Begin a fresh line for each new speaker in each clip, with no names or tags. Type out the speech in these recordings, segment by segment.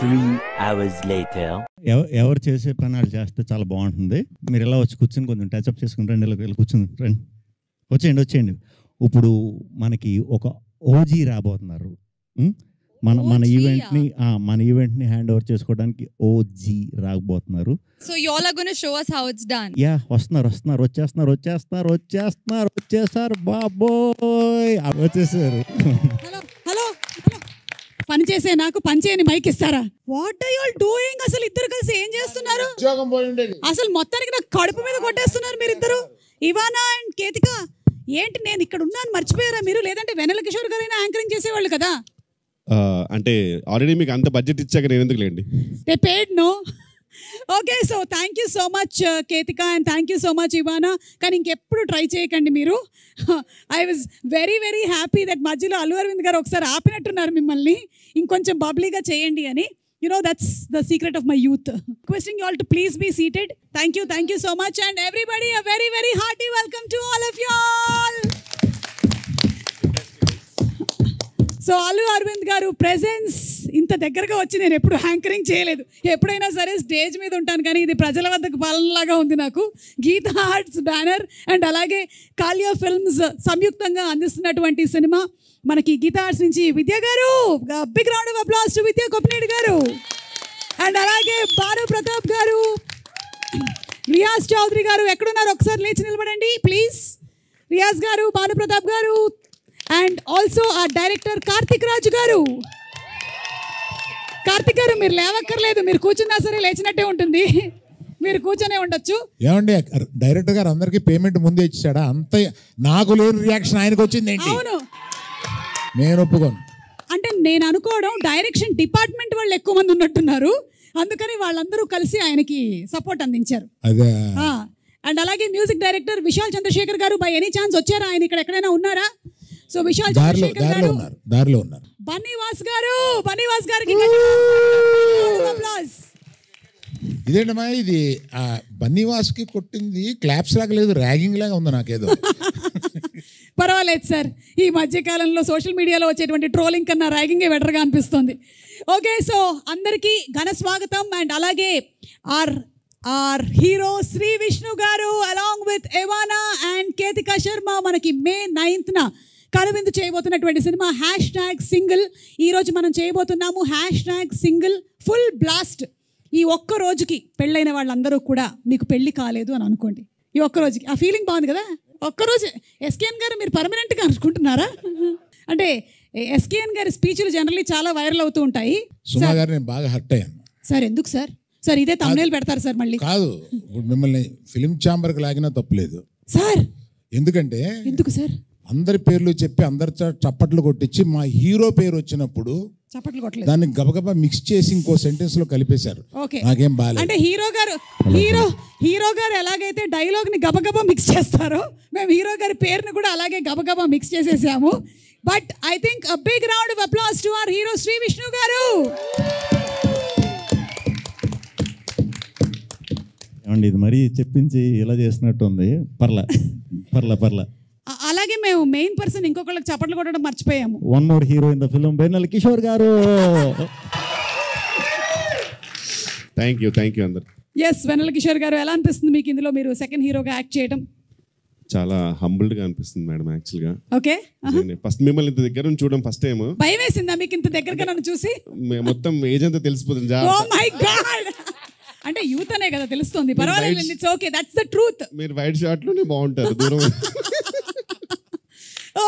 3 hours later.
ఎవరు చేసే పని వాళ్ళు చేస్తే చాలా బాగుంటుంది. మీరు ఇలా వచ్చి కూర్చొని కొంచెం టచ్అప్ చేసుకుని రండి, ఇలా కూర్చుని రండి, వచ్చేయండి. ఇప్పుడు మనకి ఒక ఓజీ రాబోతున్నారు. మన ఈవెంట్ని హ్యాండ్ ఓవర్ చేసుకోవడానికి ఓజీ రాబోతున్నారు.
So you all are going to show us how it's done.
Yeah, వచ్చేస్తారు బాబోయ్, వచ్చేసారు.
హలో పని చేసే నాకు పని చేయని మైక్ ఇస్తారా? What are you all doing? అసలు ఇద్దరు కలిసి ఏం చేస్తున్నారు? అసలు మొత్తానికి నాకు కడుపు మీద కొట్టేస్తున్నారు మీరిద్దరు. ఇవానా అండ్ కేతిక, ఏంటి నేను ఇక్కడ ఉన్నాను మర్చిపోయారా మీరు? లేదంటే వెన్నెల కిషోర్ గారైనా యాంకరింగ్ చేసేవాళ్ళు కదా.
అంటే ఆల్రెడీ మీకు అంత బడ్జెట్ ఇచ్చాక నేను ఎందుకు లేండి.
They paid no. Okay, so thank you so much Ketika and thank you so much Ivana. కానీ ఇంకెప్పుడు ట్రై చేయకండి మీరు. I was very very happy that మధ్యలో అల్లు అరవింద్ గారు ఒకసారి ఆపినట్టున్నారు మిమ్మల్ని, ఇంకొంచెం బబ్లీగా చేయండి అని. You know, that's the secret of my youth. Requesting you all to please be seated. Thank you so much, and everybody a very very hearty welcome to all of you all. So Allu Aravind garu presence ఇంత దగ్గరగా వచ్చి నేను ఎప్పుడు anchoring చేయలేదు. ఎప్పుడైనా సరే stage మీద ఉంటాను, కానీ ఇది ప్రజల వద్దకు పాలనలాగా ఉంది నాకు. గీతా ఆర్ట్స్ బ్యానర్ అండ్ అలాగే కాలియా ఫిల్మ్స్ సంయుక్తంగా అందిస్తున్నటువంటి సినిమా మనకి గీతా ఆర్ట్స్ నుంచి Vidya garu, big round of applause to Vidya Koppanedu గారు, అండ్ అలాగే భాను ప్రతాప్ గారు, రియాజ్ చౌదరి గారు. ఎక్కడున్నారు? ఒకసారి లేచి నిలబడండి ప్లీజ్. రియాజ్ గారు, భాను ప్రతాప్ గారు, అండ్ ఆల్సో ఆ డైరెక్టర్ కార్తిక్ రాజు గారు. కార్తిక్ గారు మీరు లేవక్కర్లేదు, మీరు కూర్చున్నా సరే లేచినట్టే ఉంటుంది, మీరు కూర్చొనే ఉండొచ్చు.
ఏమండి డైరెక్టర్ గారు అందరికి పేమెంట్ ముందే ఇచ్చాడా? అంత నాకు లేని రియాక్షన్ ఆయనకు వచ్చింది ఏంటి?
అవును,
నేను ఒప్పుకోను.
అంటే నేను అనుకోవడం డైరెక్షన్ డిపార్ట్మెంట్ వాళ్ళు ఎక్కువ మంది ఉన్నట్టున్నారు, అందుకని వాళ్ళందరూ కలిసి ఆయనకి సపోర్ట్ అందించారు.
అదే.
అండ్ అలాగే మ్యూజిక్ డైరెక్టర్ విశాల్ చంద్రశేఖర్ గారు, బై ఎనీ ఛాన్స్ వచ్చారా? ఆయన ఇక్కడ ఎక్కడైనా ఉన్నారా? సో విశాల్ చంద్రశేఖర్ గారు,
దారిలో ఉన్నారు.
బన్నీవాస్ గారికి
ఇదేంటమ్మా ఇది? బన్నీవాస్కి కొట్టింది క్లాప్స్ లాగా లేదు, ర్యాగింగ్ లాగా ఉంది నాకేదో.
పర్వాలేదు సార్, ఈ మధ్యకాలంలో సోషల్ మీడియాలో వచ్చేటువంటి ట్రోలింగ్ కన్నా ర్యాగింగే బెటర్గా అనిపిస్తుంది. ఓకే, సో అందరికీ ఘన స్వాగతం. అండ్ అలాగే ఆర్ హీరో శ్రీ విష్ణు గారు along with Ivana and Ketika Sharma మనకి May 9th కనువిందు చేయబోతున్నటువంటి సినిమా #సింగిల్. ఈరోజు మనం చేయబోతున్నాము #సింగిల్ ఫుల్ బ్లాస్ట్. ఈ ఒక్క రోజుకి పెళ్ళైన వాళ్ళందరూ కూడా మీకు పెళ్ళి కాలేదు అని అనుకోండి. ఈ ఒక్క రోజుకి ఆ ఫీలింగ్ బాగుంది కదా. ఒక్కరోజు ఎస్కేఎన్ గారు మీరు పర్మనెంట్గా అనుకుంటున్నారా? అంటే ఎస్కేఎన్ గారి స్పీచ్లు జనరల్లీ చాలా వైరల్ అవుతూ ఉంటాయి.
సుమా గారు నేను బాగా హర్ట్ అయ్యాను
సార్. ఎందుకు సార్? సార్ ఇదే తమ్నేల్ పెడతారు సార్ మళ్ళీ.
కాదు, మిమ్మల్ని ఫిలిం ఛాంబర్కి లాగినా తప్పలేదు
సార్.
ఎందుకు
సార్?
అందరి పేర్లు చెప్పి అందరి చప్పట్లు కొట్టించి మా హీరో పేరు వచ్చినప్పుడు
చప్పట్లు కొట్టలేదు,
దాన్ని గబగబా మిక్స్ చేసి ఇంకో సెంటెన్స్ లో కలిపేశారు.
ఓకే,
నాకేం బాలేదు.
అంటే హీరో గారు ఎలాగైతే డైలాగ్ ని గబగబా మిక్స్ చేస్తారో మేము హీరో గారి పేరుని కూడా అలాగే గబగబా మిక్స్ చేసేసాము. But I think a big round of applause to our hero Shri Vishnu garu.
ఏమండి ఇది మరీ చెప్పించి ఇలా చేసినట్టుంది. పర్లా.
అలాగే మేము మెయిన్ పర్సన్ ఇంకొకళ్ళకి చప్పట్లు కొట్టడం మర్చిపోయాము.
One more hero in the film, Vennela Kishore garu.
Thank you అందరు.
ఎస్, వెన్నెల కిషోర్ గారు, ఎలా అనిపిస్తుంది మీకు ఇందులో మీరు సెకండ్ హీరోగా యాక్ట్ చేయడం?
చాలా హంబుల్డ్ గా అనిపిస్తుంది మేడం. యాక్చువల్ గా
ఓకే,
ఫస్ట్ మిమ్మల్ని ఇంత దగ్గర నుంచి చూడడం ఫస్ట్ టైం.
భయం వేసిందా మీకు ఇంత దగ్గరగా నన్ను చూసి?
మొత్తం ఏజ్ అంతా తెలిసిపోతుంది.
ఓ మై గాడ్, అంటే యూత్ అనే కదా తెలుస్తుంది. పర్వాలేదు, it's okay, that's the truth.
మీరు వైట్ షార్ట్ లోనే బాగుంటారు దూరం.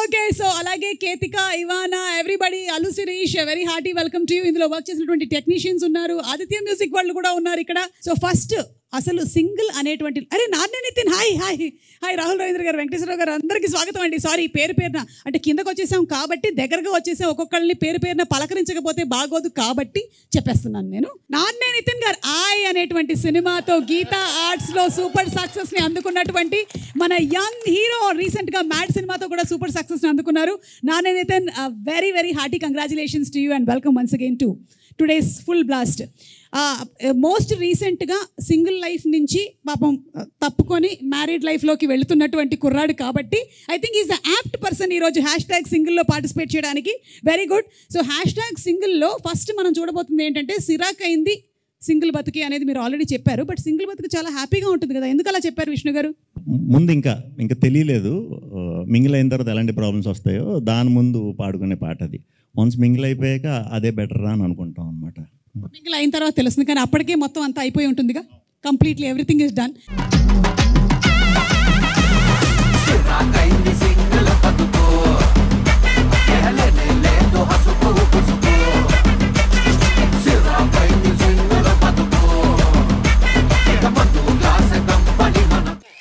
ఓకే, సో అలాగే Ketika, Ivana, everybody, Allu Sirish, very hearty welcome to you. ఇందులో వర్క్ చేసినటువంటి టెక్నీషియన్స్ ఉన్నారు, ఆదిత్య మ్యూజిక్ వాళ్ళు కూడా ఉన్నారు ఇక్కడ. సో ఫస్ట్ అసలు సింగిల్ అనేటువంటి నాన్నే నితిన్, హాయ్ రాహుల్ రవీంద్ర గారు, వెంకటేశ్వరరావు గారు, అందరికీ స్వాగతం అండి. సారీ పేరున అంటే కిందకు వచ్చేసాం కాబట్టి దగ్గరగా వచ్చేసాం, ఒక్కొక్కళ్ళని పేరున పలకరించకపోతే బాగోదు కాబట్టి చెప్పేస్తున్నాను నేను. నాన్నే నితిన్ గారు అనేటువంటి సినిమాతో గీతా ఆర్ట్స్ లో సూపర్ సక్సెస్ ని అందుకున్నటువంటి మన యంగ్ హీరో, రీసెంట్ గా మ్యాడ్ సినిమాతో కూడా సూపర్ సక్సెస్ ని అందుకున్నారు. నాన్నే Nithiin, very very hearty congratulations to you and welcome once again to today's full blast. Most రీసెంట్గా సింగిల్ లైఫ్ నుంచి పాపం తప్పుకొని మ్యారీడ్ లైఫ్లోకి వెళుతున్నటువంటి కుర్రాడు కాబట్టి I think is the apt person ఈరోజు #సింగిల్లో పార్టిసిపేట్ చేయడానికి. Very good. సో #సింగిల్లో ఫస్ట్ మనం చూడబోతుంది ఏంటంటే సిరాక్ అయింది సింగిల్ బతుకి అనేది మీరు ఆల్రెడీ చెప్పారు. బట్ సింగిల్ బతుకు చాలా హ్యాపీగా ఉంటుంది కదా, ఎందుకు అలా చెప్పారు విష్ణు గారు?
ముందు ఇంకా తెలియలేదు మింగిల్ అయిన తర్వాత ఎలాంటి ప్రాబ్లమ్స్ వస్తాయో దాని ముందు పాడుకునే పాట అది. వన్స్ మింగిల్ అయిపోయాక అదే బెటర్ అని అనుకుంటాం అనమాట.
మింగిల్ అయిన తర్వాత తెలుస్తుంది, కానీ అప్పటికే మొత్తం అంతా అయిపోయి ఉంటుందిగా, కంప్లీట్లీ ఎవ్రీథింగ్ ఇస్ డన్.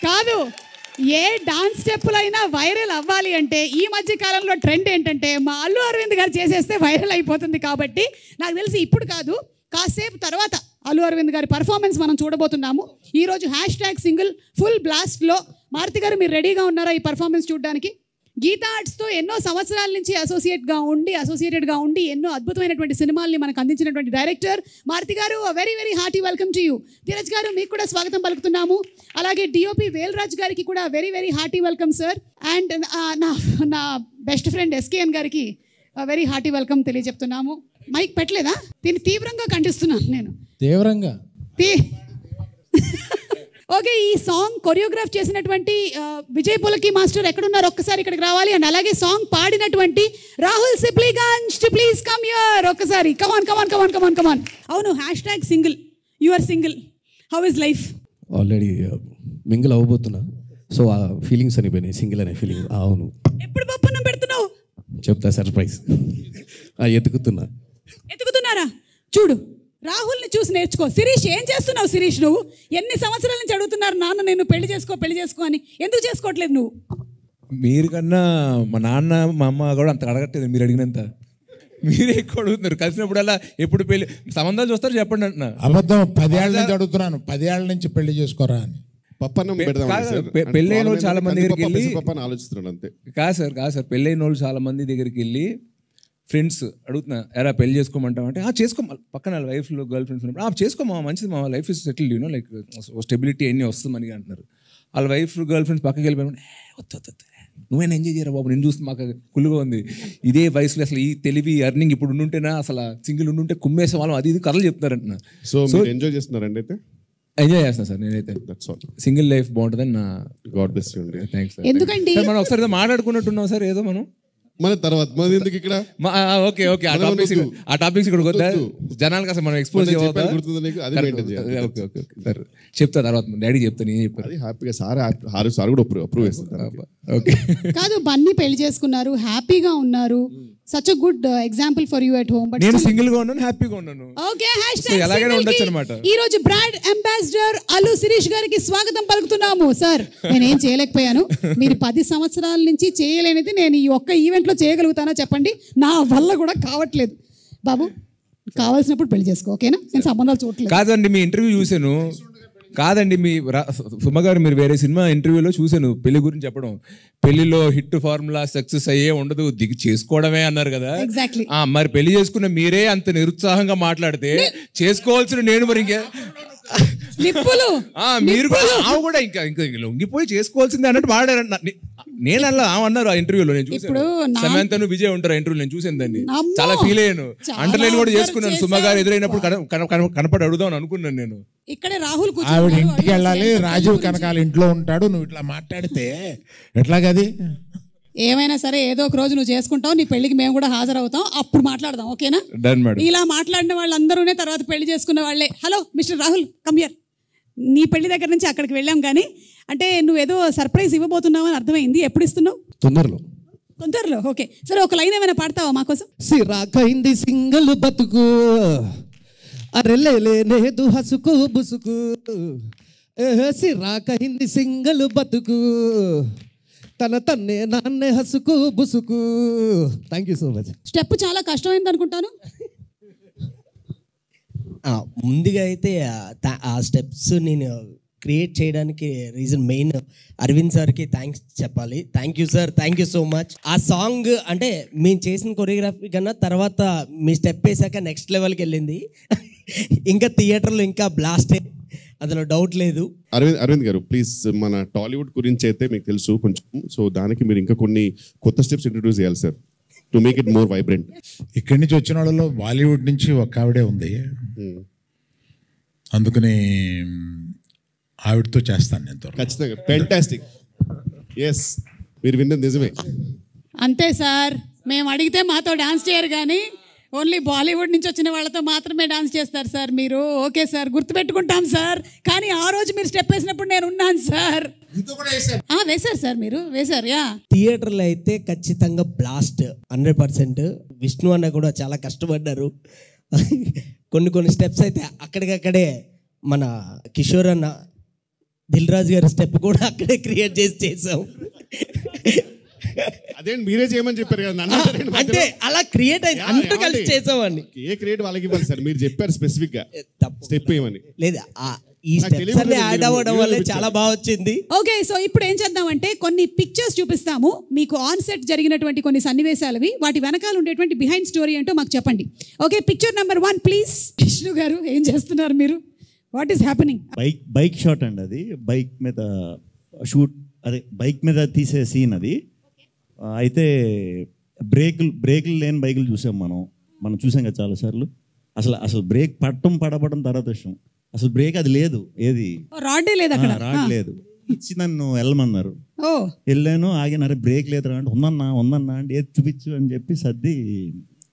కాదు, ఏ డాన్స్ స్టెప్పులైనా వైరల్ అవ్వాలి అంటే ఈ మధ్య కాలంలో ట్రెండ్ ఏంటంటే మా అల్లు అరవింద్ గారు చేసేస్తే వైరల్ అయిపోతుంది. కాబట్టి నాకు తెలిసి ఇప్పుడు కాదు, కాసేపు తర్వాత అల్లు అరవింద్ గారి పర్ఫార్మెన్స్ మనం చూడబోతున్నాము. ఈరోజు #సింగిల్ ఫుల్ బ్లాస్ట్లో మారుతి గారు మీరు రెడీగా ఉన్నారా ఈ పర్ఫార్మెన్స్ చూడడానికి? గీతా ఆర్ట్స్తో ఎన్నో సంవత్సరాల నుంచి అసోసియేటెడ్గా ఉండి ఎన్నో అద్భుతమైనటువంటి సినిమాల్ని మనకు అందించినటువంటి డైరెక్టర్ మారుతి గారు, very very hearty welcome to you. Dheeraj గారు మీకు కూడా స్వాగతం పలుకుతున్నాము. అలాగే డిఓపి వేల్రాజ్ గారికి కూడా very very hearty welcome sir. And నా బెస్ట్ ఫ్రెండ్ ఎస్కేఎన్ గారికి వెరీ హార్టీ వెల్కమ్ తెలియజెప్తున్నాము. మైక్ పెట్టలేదా? దీన్ని తీవ్రంగా ఖండిస్తున్నాను నేను.
తీవ్రంగా
ఓకే, ఈ సాంగ్ కొరియోగ్రాఫ్ చేసినటువంటి విజయ్ పులకి మాస్టర్ ఎక్కడున్నారు ఒక్కసారి ఇక్కడికి రావాలి. అండ్ అలాగే సాంగ్ పాడినటువంటి Rahul Sipligunj please come here ఒక్కసారి. కమాన్. అవును, #single you are single, how is life?
Already mingle అవ్వబోతున్నా, సో ఆ ఫీలింగ్స్ అనిపోయినాయి. సింగిల్ అనే ఫీలింగ్. అవును,
ఎప్పుడు పప్పున్నం పెడుతున్నావు?
చెప్తా, సర్ప్రైజ్.
ఎత్తుకుతున్నారా? చూడు, రాహుల్ని చూసి నేర్చుకో. శిరీష్ ఏం చేస్తున్నావు? శిరీష్ నువ్వు ఎన్ని సంవత్సరాల నుంచి అడుగుతున్నారు నాన్న నేను పెళ్లి చేసుకో అని, ఎందుకు చేసుకోవట్లేదు నువ్వు?
మీరు కన్నా మా నాన్న మా అమ్మ కూడా అంత అడగట్లేదు మీరు అడిగినంత. మీరే ఎక్కువ అడుగుతున్నారు. కలిసినప్పుడల్లా ఎప్పుడు పెళ్లి సంబంధాలు చూస్తారు చెప్పండి అంటున్నా.
అబద్ధం. 10 ఏళ్ళ నుంచి అడుగుతున్నాను, 10 ఏళ్ళ నుంచి పెళ్లి చేసుకోరా అని.
పెళ్ళైన వాళ్ళు చాలా మంది దగ్గరికి వెళ్ళి
ఆలోచిస్తున్నాడు అంతే.
కాదు సార్ పెళ్ళైన వాళ్ళు చాలా మంది దగ్గరికి వెళ్ళి ఫ్రెండ్స్ అడుగుతున్నా, ఎరా పెళ్లి చేసుకోమంటావు అంటే చేసుకో, పక్కన వైఫ్లో గర్ల్ ఫ్రెండ్స్ ఉన్నప్పుడు చేసుకోమా, మంచిది మా life is settled you know, like stability అన్నీ వస్తుంది మనకి అంటున్నారు. వాళ్ళ వైఫ్ గర్ల్ ఫ్రెండ్స్ పక్కకి వెళ్ళిపోయినా వద్దు నువ్వేనా ఎంజాయ్ చేయరా బాబు, నేను చూస్తే మాకు కుళ్ళుగా ఉంది. ఇదే వయసులో అసలు ఈ తెలివి అర్నింగ్ ఇప్పుడు ఉండుంటేనా అసలు సింగిల్ ఉండుంటే కుమ్మేసే వాళ్ళం అది ఇది కథలు చెప్తారంటున్నా.
సో ఎంజాయ్ చేస్తున్నారండి అయితే?
ఎంజాయ్ చేస్తాను సార్ నేనైతే. సింగిల్ లైఫ్ బాగుంటుందని నా
గాడ్ బ్లెస్ యూ అండి.
Thanks sir.
ఎందుకండి
మనం ఒకసారి ఏదో మాట్లాడుకున్నట్టున్నాం సార్, ఏదో మనం
మన తర్వాత మన ఎందుకు ఇక్కడ
ఓకే ఆ టాపిక్స్ ఇక్కడ వద్దా జనాలకు అసలు మనం ఎక్స్పోజ్ సార్ చెప్తా తర్వాత డాడీ చెప్తాను ఏం చెప్పారు.
అది హ్యాపీగా సార్ కూడా అప్రూవ్ చేస్తారు.
ఓకే
కాదు, బన్నీ పెళ్లి చేసుకున్నారు, హ్యాపీగా ఉన్నారు. Such a good example for you at home. But
నేను సింగిల్ గా ఉన్నాను, హ్యాపీగా ఉన్నాను.
ఓకే,
ఎలాగైనా ఉండొచ్చు అన్నమాట.
ఈ రోజు బ్రాండ్ అంబాసిడర్ అల్లు శిరీష్ గారికి స్వాగతం పలుకుతున్నాము. సార్ నేనేం చేయలేకపోయాను, మీరు 10 సంవత్సరాల నుంచి చేయలేనిది నేను ఈ ఒక్క ఈవెంట్ లో చేయగలుగుతానా చెప్పండి? నా వల్ల కూడా కావట్లేదు. బాబు కావాల్సినప్పుడు పెళ్లి చేసుకో, ఓకేనా? నేను సంబంధాలు చూడట్లేదు.
కాదండి మీ ఇంటర్వ్యూ చూశాను, కాదండి మీ సుమ గారు మీరు వేరే సినిమా ఇంటర్వ్యూలో చూశాను పెళ్లి గురించి చెప్పడం. పెళ్లిలో హిట్ ఫార్ములా సక్సెస్ అయ్యే ఉండదు, దిగి చేసుకోవడమే అన్నారు కదా.
ఎగ్జాక్ట్లీ.
మరి పెళ్లి చేసుకున్న మీరే అంత నిరుత్సాహంగా మాట్లాడితే చేసుకోవాల్సిన నేను మరి ఇంకే మీరు కూడా ఇంకా లొంగిపోయి చేసుకోవాల్సిందే అన్నట్టు మాట్లాడారు. నేను అలా అన్నారు ఆ ఇంటర్వ్యూలో, నేను చూసాను. సమంతను విజయ్ ఉంటారు ఇంటర్వ్యూ, నేను చూసాను దాన్ని, చాలా ఫీల్ అయ్యాను. అండర్లైన్ కూడా చేసుకున్నాను. సుమ గారు ఎదురైనప్పుడు కనపడి అడుగుదాం అనుకున్నాను నేను.
ఇక్కడే రాహుల్
ఆవిడ ఇంటికి వెళ్ళాలి, రాజీవ్ కనకాల ఇంట్లో ఉంటాడు, నువ్వు ఇట్లా మాట్లాడితే ఎట్లాగది?
ఏమైనా సరే ఏదో ఒక రోజు నువ్వు చేసుకుంటావు, నీ పెళ్లికి మేము కూడా హాజరవుతాం, అప్పుడు మాట్లాడదాం, ఓకేనా? ఇలా మాట్లాడిన వాళ్ళందరూనే తర్వాత పెళ్లి చేసుకున్న వాళ్ళే. Hello mister Rahul come here. నీ పెళ్లి దగ్గర నుంచి అక్కడికి వెళ్ళాం, కానీ అంటే నువ్వేదో సర్ప్రైజ్ ఇవ్వబోతున్నావు అని అర్థమైంది. ఎప్పుడు ఇస్తున్నావు? తొందరలో. ఓకే సరే, ఒక లైన్ ఏమైనా పాడతావా మాకోసం?
సిరాకైంది సింగల్ బతుకు, అరెలేదు హసుకు బుసుకు, సిరాకైంది సింగల్ బతుకు, తన్నే నాన్నే హసుకు బుసుకు. Thank you so much.
Step చాలా కష్టమైంది అనుకుంటాను.
ముందుగా అయితే ఆ స్టెప్స్ నేను క్రియేట్ చేయడానికి రీజన్ మెయిన్ అరవింద్ సార్కి థ్యాంక్స్ చెప్పాలి. Thank you sir, thank you so much. ఆ సాంగ్ అంటే మేము చేసిన కొరియోగ్రఫీ కన్నా తర్వాత మీ స్టెప్ వేసాక నెక్స్ట్ లెవెల్కి వెళ్ళింది. ఇంకా థియేటర్లో ఇంకా బ్లాస్ట్, అందులో డౌట్ లేదు.
అరవింద్ గారు ప్లీజ్, మన టాలీవుడ్ గురించి అయితే మీకు తెలుసు కొంచెం, సో దానికి మీరు ఇంకా కొన్ని కొత్త స్టెప్స్ ఇంట్రడ్యూస్ చేయాలి sir, to make it more vibrant.
ఇక్కడి నుంచి వచ్చిన వాళ్ళలో బాలీవుడ్ నుంచి ఒక ఆవిడే ఉంది, అందుకని ఆవిడతో చేస్తాను నేను
ఖచ్చితంగా. ఫ్యాంటాస్టిక్. ఎస్, మీరు విన్నది నిజమే.
అంతే సార్, మేము అడిగితే మాతో డాన్స్ చేయరు కానీ ఓన్లీ బాలీవుడ్ నుంచి వచ్చిన వాళ్ళతో మాత్రమే డాన్స్ చేస్తారు సార్ మీరు. ఓకే సార్, గుర్తుపెట్టుకుంటాం సార్. కానీ ఆ రోజు మీరు స్టెప్ వేసినప్పుడు నేను ఉన్నాను సార్. వేశారు సార్, మీరు వేశారు. యా,
థియేటర్లో అయితే ఖచ్చితంగా బ్లాస్ట్ 100%. విష్ణు అన్న కూడా చాలా కష్టపడ్డారు. కొన్ని స్టెప్స్ అయితే అక్కడికక్కడే మన కిషోర్ అన్న, దిల్ రాజు గారి స్టెప్ కూడా అక్కడే క్రియేట్ చేసాం.
అదే మీరే చేయమని చెప్పారు కదా,
అంటే అలా క్రియేట్ అయింది, అందరూ కలిసి చేసామని.
ఏ క్రియేట్ వాళ్ళకి ఇవ్వాలి సార్, మీరు చెప్పారు స్పెసిఫిక్ గా స్టెప్ ఏమని.
లేదా ఈ స్టెప్స్ అన్ని యాడ్ అవ్వడం వల్ల చాలా బాగా వచ్చింది.
ఓకే, సో ఇప్పుడు ఏం చేద్దామంటే కొన్ని పిక్చర్స్ చూపిస్తాము మీకు, ఆన్ సెట్ జరిగినటువంటి కొన్ని సన్నివేశాలవి, వాటి వెనకాల ఉండేటువంటి బిహైండ్ స్టోరీ ఏంటో మాకు చెప్పండి. Okay, picture number 1 please. Vishnu గారు ఏం చేస్తున్నారు మీరు? What is happening?
Bike shot అండి అది, బైక్ మీద షూట్, అదే బైక్ మీద తీసే సీన్ అది. అయితే బ్రేకులు లేని బైకులు చూసాం మనం చూసాం కదా చాలాసార్లు. అసలు బ్రేక్ పడబడడం తర్వాత విషయం, అసలు బ్రేక్ అది లేదు, ఏది
రాడ్ లేదు అక్కడ,
రాడ్ లేదు. ఇచ్చి నన్ను వెళ్ళమన్నారు, వెళ్ళాను, ఆగినారు, బ్రేక్ లేదు అంటే ఉందన్నా అంటే ఏది చూపించు అని చెప్పి సర్ది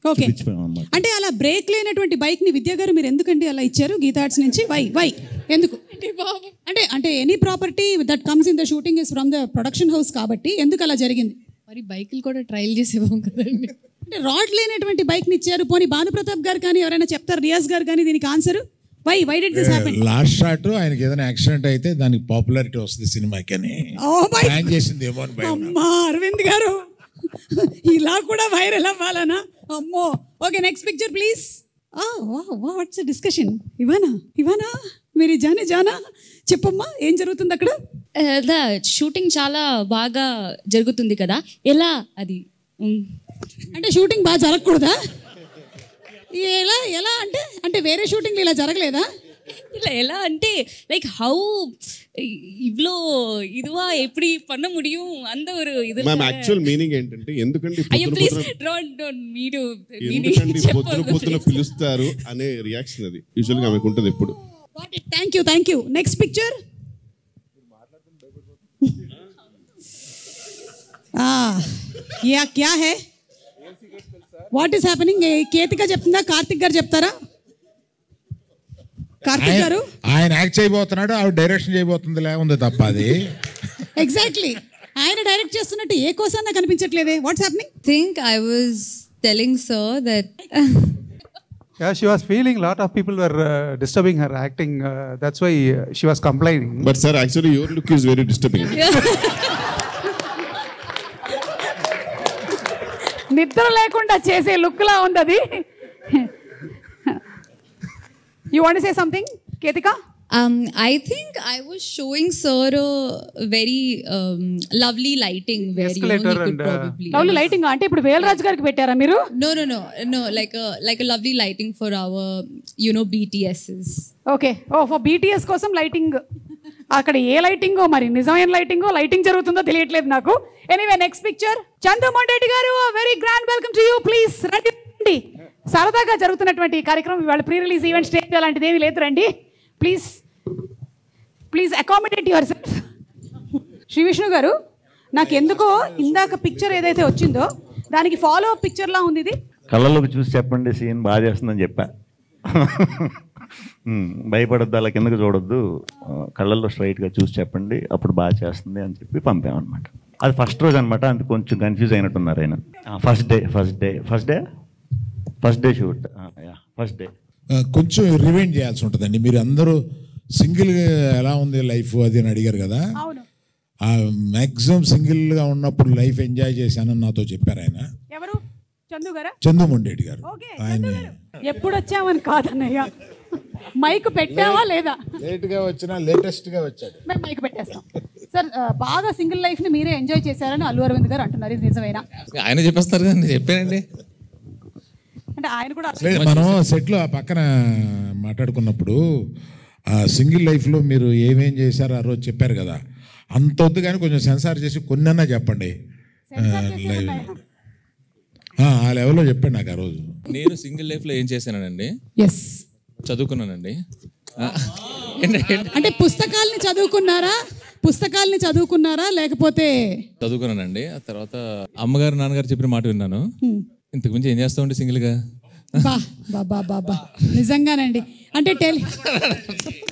చూపించిపోయాం అన్నమాట.
అంటే అలా బ్రేక్ లేనటువంటి బైక్ ని విద్యా గారు మీరు ఎందుకండి అలా ఇచ్చారు గీతా ఆర్ట్స్ నుంచి? వై ఎందుకు? అంటే any property that comes in the shooting is from the production house కాబట్టి ఎందుకు అలా జరిగింది?
మరి బైకులు కూడా ట్రయల్ చేసేవాం కదండి.
అంటే రాడ్ లేనటువంటి బైక్ ని ఇచ్చారు. పోనీ భానుప్రతాప్ గారు కానీ ఎవరైనా చెప్తారు, రియాజ్ గారు కానీ దీనికి answer? Why did this happen?
Last shot ఆయనకి ఏదైనా యాక్సిడెంట్ అయితే దానికి పాపులారిటీ వస్తుంది సినిమాకి అని ప్లాన్ చేసింది ఏమో అని భయం.
అమ్మా అరవింద్ గారు, ఇలా కూడా వైరల్ అవ్వాలనా? అమ్మో. Okay, next picture please. What's discussion? Ivana మీరు జానా చెప్పమ్మా, ఏం జరుగుతుంది అక్కడ?
షూటింగ్ చాలా బాగా జరుగుతుంది కదా, ఎలా అది?
అంటే షూటింగ్ బాగా జరగకూడదా? ఎలా అంటే వేరే షూటింగ్లు ఇలా జరగలేదా?
இல்லை எல்லாம் வந்துட்டு லைக் ஹவு இவ்வளோ இதுவா எப்படி பண்ண முடியும் அந்த ஒரு இது.
మ్యామ్ యాక్చువల్ మీనింగ్ ఏంటంటే ఎందుకంటే
అయ్యో ప్లీజ్ డోంట్ మీరు
పొద్దున పిలుస్తారు అనే రియాక్షన్ అది యూజువల్ గా ఆమెకు ఉంటుంది ఎప్పుడు.
Thank you. Next picture. क्या है? What is happening? కేతిక చెప్తుందా, కార్తిక్ గారు చెప్తారా? కార్తిక్ గారు
ఆయన యాక్ట్ చేయబోతున్నాడు, ఆవిడ డైరెక్షన్ చేయబోతుంది ఉంది తప్ప అది.
ఎగ్జాక్ట్లీ, ఆయన డైరెక్ట్ చేస్తున్నట్టు ఏ కోసం నాకు కనిపించట్లేదే. What's happening?
Think I was telling sir that
yeah, she was feeling lot of people were disturbing her acting, that's why she was complaining.
But sir, actually your look is very disturbing.
నిద్ర లేకుండా చేసే look లా ఉంది అది. You want to say something, Ketika?
I think I was showing sir a very lovely lighting where
Escalator,
he could probably
lovely lighting అంటే ఇప్పుడు వేలరాజు గారికి పెట్టారా మీరు?
No, like a lovely lighting for our BTSs.
Okay, for BTS కోసం lighting. అక్కడ ఏ లైటింగో, మరి నిజమైన lighting జరుగుతుందో తెలియట్లేదు నాకు. Anyway, next picture. Chandramohan garu, very grand welcome to you. Please రండి. సరదాగా జరుగుతున్నటువంటి ఈ కార్యక్రమం ఇవాళ ప్రీ రిలీజ్ ఈవెంట్, స్టేజ్ అలాంటిది ఏమీ లేదు, రండి please accommodate yourself. Shri Vishnu garu, నాకు ఎందుకో ఇందాక పిక్చర్ ఏదైతే వచ్చిందో దానికి ఫాలో అప్ పిక్చర్ లా ఉంది ఇది.
కళ్ళలోకి చూసి చెప్పండి, సీన్ బాగా చేస్తుందని చెప్పా. భయపడద్దు, అలా కిందకి చూడొద్దు, కళ్ళల్లో స్ట్రైట్గా చూసి చెప్పండి, అప్పుడు బాగా చేస్తుంది అని చెప్పి పంపామన్నమాట. అది ఫస్ట్ రోజు అనమాట, అందుకు కొంచెం కన్ఫ్యూజ్ అయినట్టున్నారు ఆయన. First day shoot, first day
కొంచెం రివైండ్ చేయాల్సి ఉంటుందండి. మీరు అందరూ సింగిల్ ఎలా ఉంది లైఫ్ అది అని అడిగారు కదా, మ్యాక్సిమం సింగిల్గా ఉన్నప్పుడు లైఫ్ ఎంజాయ్ చేశానని నాతో చెప్పారు ఆయన.
ఎవరు? చందు గారా?
చంద్రమోహన్ రెడ్డి గారు. ఆయన
ఎప్పుడు వచ్చామని కాదన్నయ్య, మైక్ పెట్టావా లేదా?
లేట్గా వచ్చినా లేటెస్ట్గా వచ్చాడు.
మేము మైక్ పెట్టేస్తాం. సార్ బాగా సింగిల్ లైఫ్ని మీరే ఎంజాయ్ చేశారని అల్లు అరవింద్ గారు అంటున్నారు, ఇది నిజమేనా?
ఆయన చెప్పేస్తారు కదా, నేను చెప్పానండి.
అంటే ఆయన కూడా
లేదు, మనం సెట్లో ఆ పక్కన మాట్లాడుకున్నప్పుడు ఆ సింగిల్ లైఫ్లో మీరు ఏమేం చేశారో ఆ రోజు చెప్పారు కదా, అంత వద్దు కానీ కొంచెం సెన్సార్ చేసి కొన్నన్నా చెప్పండి. ఆ లెవెల్లో చెప్పండి నాకు ఆ రోజు.
నేను సింగిల్ లైఫ్లో ఏం చేశానండి?
ఎస్,
చదువుకున్నానండి.
అంటే పుస్తకాలని చదువుకున్నారా లేకపోతే?
చదువుకున్నానండి. ఆ తర్వాత అమ్మగారు నాన్నగారు చెప్పిన మాట విన్నాను. ఇంతకు మించి ఏం చేస్తా ఉంటే సింగిల్గా.
బాబా నిజంగానండి. అంటే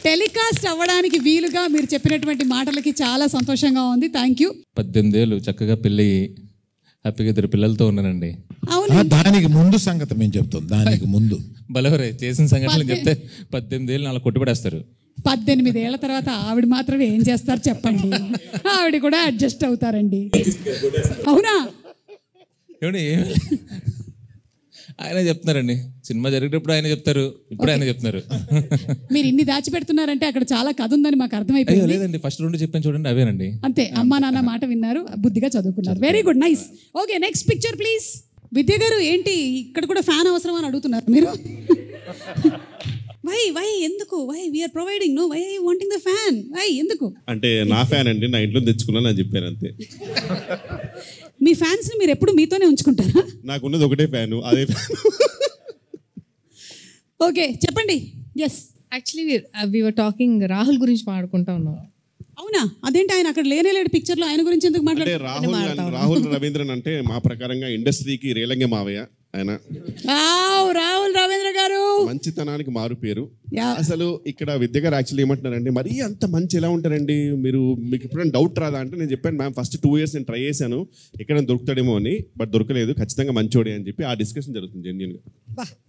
టెలికాస్ట్ అవ్వడానికి వీలుగా మీరు చెప్పినటువంటి మాటలకి చాలా సంతోషంగా ఉంది. Thank you.
18 ఏళ్ళు చక్కగా పెళ్ళి హ్యాపీగా 2 పిల్లలతో ఉన్నానండి.
దానికి ముందు సంగతి మేము చెప్తాం. దానికి ముందు
బలవరే చేసిన సంఘటనలు చెప్తే 18 ఏళ్ళు నాలుగు కొట్టుబడేస్తారు.
18 ఏళ్ల తర్వాత ఆవిడ మాత్రం ఏం చేస్తారు చెప్పండి? ఆవిడ కూడా అడ్జస్ట్ అవుతారండి. అవునా?
ఆయన చెప్తున్నారండి, సినిమా జరిగేటప్పుడు ఆయన చెప్తారు, ఇప్పుడు ఆయన చెప్తున్నారు.
మీరు ఇన్ని దాచిపెడుతున్నారంటే అక్కడ చాలా కథ ఉందని మాకు అర్థమైపోయింది.
లేదండి, ఫస్ట్ 2 చెప్పాను చూడండి, అవేనండి.
అంతే, అమ్మా నాన్న మాట విన్నారు, బుద్ధిగా చదువుకున్నారు. Very good, nice. Okay, next picture please. Vidya garu, ఏంటి ఇక్కడ కూడా ఫ్యాన్ అవసరం అని అడుగుతున్నారు మీరు? వై ఎందుకు? Why we are providing, no why I wanting the fan? Why ఎందుకు?
అంటే నా ఫ్యాన్ అండి, నా ఇంట్లో తెచ్చుకున్నాను అని చెప్పాను అంతే.
మీ ఫ్యాన్స్ ని మీరు ఎప్పుడు మీతోనే ఉంచుకుంటారా?
నాకు ఉన్నది ఒకటే ఫ్యాను, అదే ఫ్యాన్.
ఓకే, చెప్పండి. Yes,
actually we were talking Rahul గురించి మాట్లాడుకుంటా ఉన్నాం.
అవునా? అదేంటి ఆయన అక్కడ లేనేలేడు పిక్చర్ లో, ఆయన గురించి ఎందుకు
మాట్లాడారు? రాహుల్ రవీంద్రన్ అంటే మా ప్రకారంగా ఇండస్ట్రీకి రేలంగే మావయ్య ఆయన.
రాహుల్ రవీంద్ర గారు
మంచితనానికి మారు పేరు. అసలు ఇక్కడ విద్య గారు యాక్చువల్లీ ఏమంటున్నారండి, మరీ అంత మంచి ఎలా ఉంటారండి మీరు, మీకు ఎప్పుడైనా డౌట్ రాదా అంటే, నేను చెప్పాను మ్యామ్ ఫస్ట్ 2 years నేను ట్రై చేశాను ఎక్కడ దొరుకుతాడేమో అని, బట్ దొరకలేదు, ఖచ్చితంగా మంచోడే అని చెప్పి ఆ డిస్కషన్ జరుగుతుంది జెన్యూన్ గా.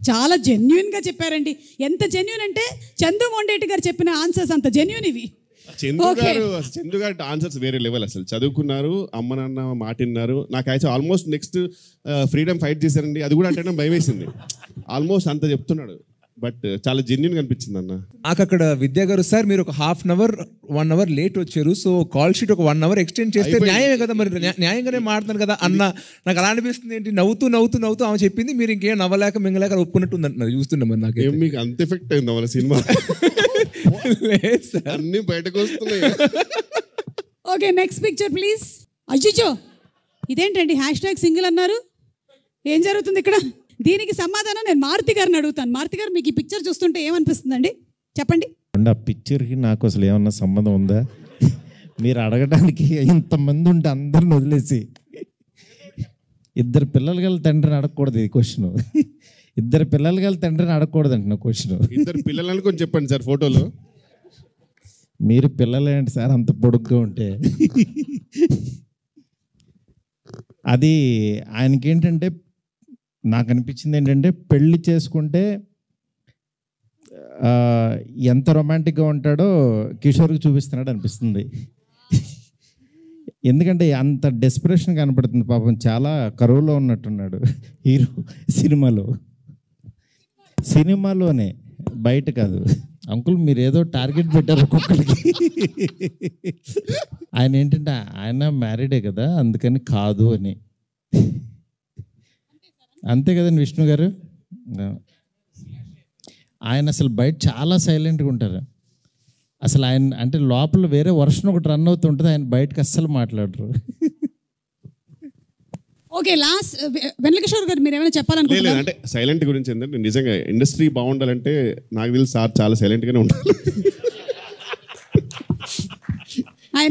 చాలా జెన్యూన్ గా చెప్పారండి. ఎంత జెన్యూన్ అంటే చందు మొండేటి గారు చెప్పిన ఆన్సర్స్ అంత జెన్యూన్ ఇవి.
చందు గారు ఆన్సర్స్ వేరే లెవెల్. అసలు చదువుకున్నారు, అమ్మ నాన్న మాట విన్నారు. నాకు అయితే ఆల్మోస్ట్ నెక్స్ట్ ఫ్రీడమ్ ఫైట్ చేశారండి, అది కూడా అంటే భయం వేసింది. ఆల్మోస్ట్ అంత చెప్తున్నాడు, బట్ చాలా జెన్యూన్ అనిపించింది అన్న.
నాకు అక్కడ విద్యా గారు, సార్ మీరు ఒక 1/2 hour 1 hour లేట్ వచ్చారు, సో కాల్ షీట్ ఒక 1 hour ఎక్స్టెండ్ చేస్తే న్యాయమే కదా, మరి న్యాయంగానే మాట్లాడుతాను కదా అన్న. నాకు అలా అనిపిస్తుంది, ఏంటి నవ్వుతూ ఆమె చెప్పింది, మీరు ఇంకేం నవ్వలేక మింగలేక ఒప్పుకున్నట్టు ఉంది అంటున్నారు. చూస్తుండే మరి నాకు
మీకు అంత ఎఫెక్ట్ అయింది వాళ్ళ సినిమా, అన్ని బయటకు వస్తున్నాయి.
Okay, next picture please. అయ్యో, ఇదేంటండి #సింగిల్ అన్నారు? ఏం జరుగుతుంది ఇక్కడ? దీనికి సమాధానం నేను మారుతి గారిని అడుగుతాను. మారుతి గారు, మీకు ఈ పిక్చర్ చూస్తుంటే ఏమనిపిస్తుందండి చెప్పండి?
ఆ పిక్చర్కి నాకు అసలు ఏమన్నా సంబంధం ఉందా? మీరు అడగడానికి ఇంతమంది ఉంటే అందరిని వదిలేసి 2 పిల్లలు గల తండ్రిని అడగకూడదు ఈ క్వశ్చన్. 2 పిల్లలు గల తండ్రిని అడగకూడదు అంటున్నా క్వశ్చన్.
2 పిల్లలని కొంచెం చెప్పండి సార్ ఫోటోలో.
మీరు పిల్లలేంటి సార్ అంత పొడుగ్గా ఉంటే? అది ఆయనకి ఏంటంటే, నాకు అనిపించింది ఏంటంటే, పెళ్లి చేసుకుంటే ఎంత రొమాంటిక్గా ఉంటాడో కిషోర్కి చూపిస్తున్నాడు అనిపిస్తుంది. ఎందుకంటే అంత డెస్పిరేషన్ కనపడుతుంది. పాపం చాలా కరువులో ఉన్నట్టున్నాడు హీరో సినిమాలోనే, బయట కాదు. అంకుల్ మీరు ఏదో టార్గెట్ పెట్టారు ఒక్కొక్కరికి. ఆయన ఏంటంటే ఆయన మ్యారీడే కదా, అందుకని కాదు అని. అంతే కదండి విష్ణు గారు? ఆయన అసలు బయట చాలా సైలెంట్గా ఉంటారు. అసలు ఆయన అంటే లోపల వేరే వర్షన్ ఒకటి రన్ అవుతుంటుంది, ఆయన బయటకు అస్సలు మాట్లాడరు.
ఓకే, లాస్ట్ వెంకటేశ్వర గారు మీరు ఏమైనా చెప్పాలనుకుంటున్నారా?
అంటే సైలెంట్ గురించి ఏంటంటే, నిజంగా ఇండస్ట్రీ బాగుండాలంటే నాకు తెలిసి సార్ చాలా సైలెంట్గానే ఉండాలి.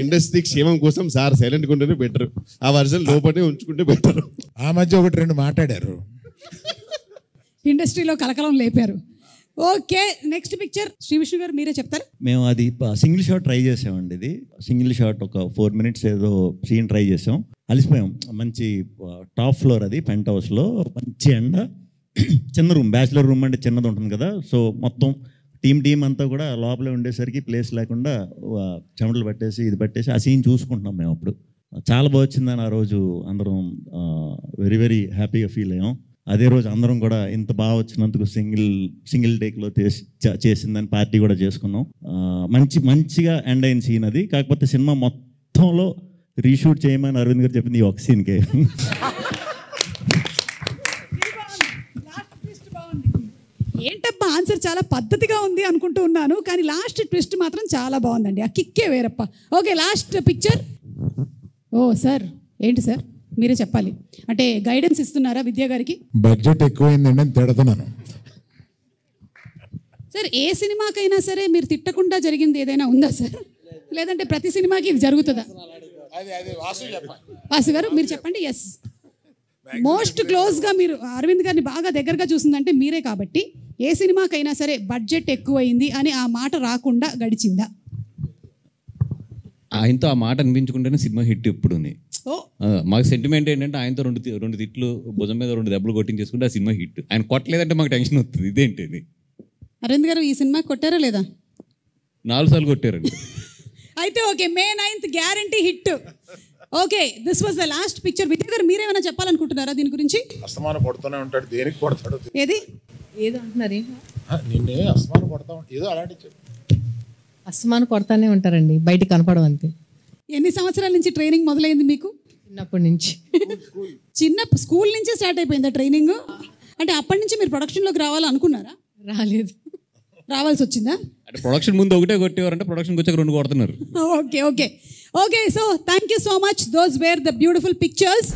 ఇండస్ట్రీ క్షేమం కోసం సార్ సైలెంట్గా ఉంటేనే బెటర్, ఆ వర్షన్ లోపలే ఉంచుకుంటే బెటర్.
ఆ మధ్య 1-2 మాట్లాడారు,
ఇండస్ట్రీలో కలకలం లేపారు. Okay, next picture Sree Vishnu garu మీరే చెప్తారు.
మేము అది సింగిల్ షాట్ ట్రై చేసామండి. ఇది సింగిల్ షాట్ ఒక 4 minutes ఏదో సీన్ ట్రై చేసాం, అలసిపోయాం. మంచి టాప్ ఫ్లోర్, అది పెంట్ హౌస్లో, మంచి ఎండ, చిన్న రూమ్, బ్యాచిలర్ రూమ్ అంటే చిన్నది ఉంటుంది కదా. సో మొత్తం టీం అంతా కూడా లోపలే ఉండేసరికి ప్లేస్ లేకుండా చెమటలు పట్టేసి ఇది పట్టేసి ఆ సీన్ చూసుకుంటున్నాం మేము. అప్పుడు చాలా బాగా వచ్చిందని ఆ రోజు అందరం వెరీ వెరీ హ్యాపీగా ఫీల్ అయ్యాం. అదే రోజు అందరం కూడా ఇంత బాగా వచ్చినందుకు సింగిల్ టేక్లో చేసిందని పార్టీ కూడా చేసుకున్నాం. మంచిగా ఎండ్ అయిన సీన్ అది. కాకపోతే సినిమా మొత్తంలో రీషూట్ చేయమని అరవింద్ గారు చెప్పింది ఈ ఒక సీన్కే.
ఏంటబ్బా ఆన్సర్ చాలా పద్ధతిగా ఉంది అనుకుంటూ ఉన్నాను, కానీ లాస్ట్ ట్విస్ట్ మాత్రం చాలా బాగుందండి. ఆ కిక్కే వేరప్ప. Okay, last picture. Oh sir, ఏంటి సార్ మీరే చెప్పాలి. అంటే గైడెన్స్ ఇస్తున్నారా విద్యా గారికి?
బడ్జెట్ ఎక్కువైందండి అని తిడుతున్నాను
సార్. ఏ సినిమాకైనా సరే మీరు తిట్టకుండా జరిగింది ఏదైనా ఉందా సార్? లేదంటే ప్రతి సినిమాకి ఇది జరుగుతుందా? వాసు గారు మీరు చెప్పండి. ఎస్, మోస్ట్ క్లోజ్గా మీరు అరవింద్ గారిని బాగా దగ్గరగా చూసిందంటే మీరే కాబట్టి ఏ సినిమాకైనా సరే బడ్జెట్ ఎక్కువైంది అని ఆ మాట రాకుండా గడిచిందా?
ఆయనతో ఆ మాట అనిపించుకుంటేనే సినిమా హిట్ ఇప్పుడు. మాకు సెంటిమెంట్ ఏంటంటే ఆయనతో రెండు తిట్లు భుజం మీద 2 దెబ్బలు కొట్టించేసుకుంటే ఆ సినిమా హిట్. ఆయన కొట్టలేదంటే మాకు టెన్షన్ వస్తుంది. ఇదేంటి
అరవింద్ గారు ఈ సినిమా కొట్టారా లేదా?
4 సార్లు కొట్టారండి.
అయితే okay, May 9th guarantee hit. Okay, this was the last picture. విద్యా గారు మీరేమైనా చెప్పాలనుకుంటున్నారా దీని గురించి?
అస్తమానం కొడుతూనే ఉంటాడు, దేనికి కొడతాడు?
ఏదో అంటున్నారు.
నిన్నే అస్తమానం కొడతా ఏదో అలాంటి
అస్తమానం కొడతానే ఉంటారండి, బయట కనపడవు అంతే.
ఎన్ని సంవత్సరాల నుంచి ట్రైనింగ్ మొదలైంది మీకు?
చిన్నప్పటి నుంచి.
స్కూల్ నుంచే స్టార్ట్ అయిపోయిందా ట్రైనింగ్? అంటే అప్పటి నుంచి మీరు ప్రొడక్షన్లోకి రావాలనుకున్నారా?
రాలేదు.
రావాల్సి వచ్చిందా?
అంటే ప్రొడక్షన్ ముందు ఒకటే కొట్టేవారంటే ప్రొడక్షన్కి వచ్చాక 2 కొడుతున్నారు.
Okay, so thank you so much. Those wear the beautiful pictures.